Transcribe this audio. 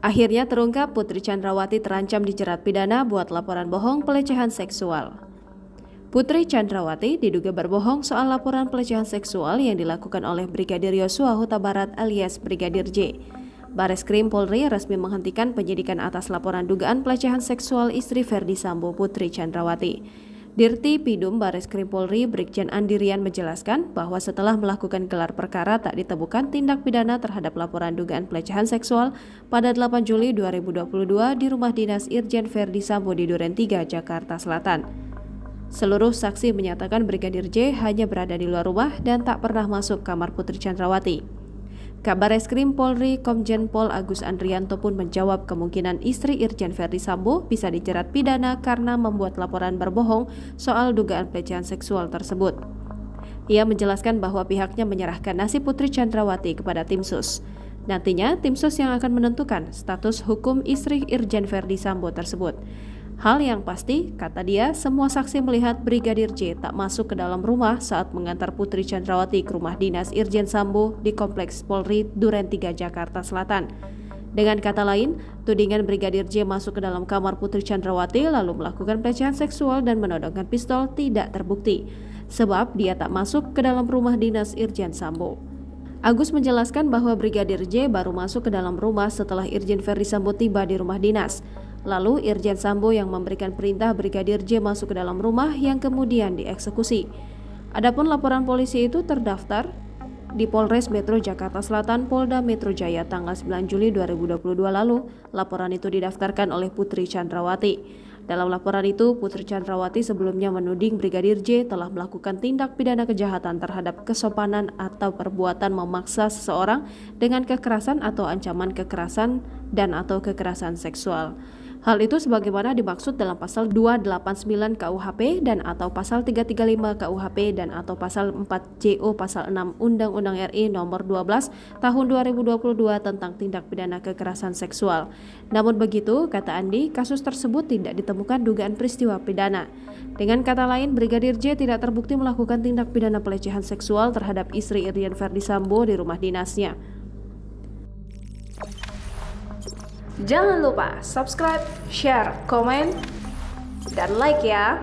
Akhirnya terungkap Putri Chandrawati terancam dijerat pidana buat laporan bohong pelecehan seksual. Putri Chandrawati diduga berbohong soal laporan pelecehan seksual yang dilakukan oleh Brigadir Yosua Huta Barat alias Brigadir J. Bareskrim Polri resmi menghentikan penyidikan atas laporan dugaan pelecehan seksual istri Ferdi Sambo Putri Chandrawati. Dirti Pidum Bareskrim Polri Brigjen Andirian menjelaskan bahwa setelah melakukan gelar perkara tak ditemukan tindak pidana terhadap laporan dugaan pelecehan seksual pada 8 Juli 2022 di rumah dinas Irjen Ferdi Sambo di Duren 3, Jakarta Selatan. Seluruh saksi menyatakan Brigadir J hanya berada di luar rumah dan tak pernah masuk kamar Putri Chandrawati. Kabareskrim Polri Komjen Pol Agus Andrianto pun menjawab kemungkinan istri Irjen Ferdi Sambo bisa dijerat pidana karena membuat laporan berbohong soal dugaan pelecehan seksual tersebut. Ia menjelaskan bahwa pihaknya menyerahkan nasib Putri Chandrawati kepada tim sus. Nantinya tim sus yang akan menentukan status hukum istri Irjen Ferdi Sambo tersebut. Hal yang pasti, kata dia, semua saksi melihat Brigadir J tak masuk ke dalam rumah saat mengantar Putri Chandrawati ke rumah dinas Irjen Sambo di Kompleks Polri Duren 3, Jakarta Selatan. Dengan kata lain, tudingan Brigadir J masuk ke dalam kamar Putri Chandrawati lalu melakukan pelecehan seksual dan menodongkan pistol tidak terbukti, sebab dia tak masuk ke dalam rumah dinas Irjen Sambo. Agus menjelaskan bahwa Brigadir J baru masuk ke dalam rumah setelah Irjen Ferdi Sambo tiba di rumah dinas. Lalu Irjen Sambo yang memberikan perintah Brigadir J masuk ke dalam rumah yang kemudian dieksekusi. Adapun laporan polisi itu terdaftar di Polres Metro Jakarta Selatan Polda Metro Jaya tanggal 9 Juli 2022 lalu. Laporan itu didaftarkan oleh Putri Chandrawati. Dalam laporan itu, Putri Chandrawati sebelumnya menuding Brigadir J telah melakukan tindak pidana kejahatan terhadap kesopanan atau perbuatan memaksa seseorang dengan kekerasan atau ancaman kekerasan dan atau kekerasan seksual. Hal itu sebagaimana dimaksud dalam pasal 289 KUHP dan atau pasal 335 KUHP dan atau pasal 4 JO pasal 6 Undang-Undang RI nomor 12 tahun 2022 tentang tindak pidana kekerasan seksual. Namun begitu, kata Andi, kasus tersebut tidak ditemukan dugaan peristiwa pidana. Dengan kata lain, Brigadir J tidak terbukti melakukan tindak pidana pelecehan seksual terhadap istri Irjen Ferdi Sambo di rumah dinasnya. Jangan lupa subscribe, share, komen, dan like ya!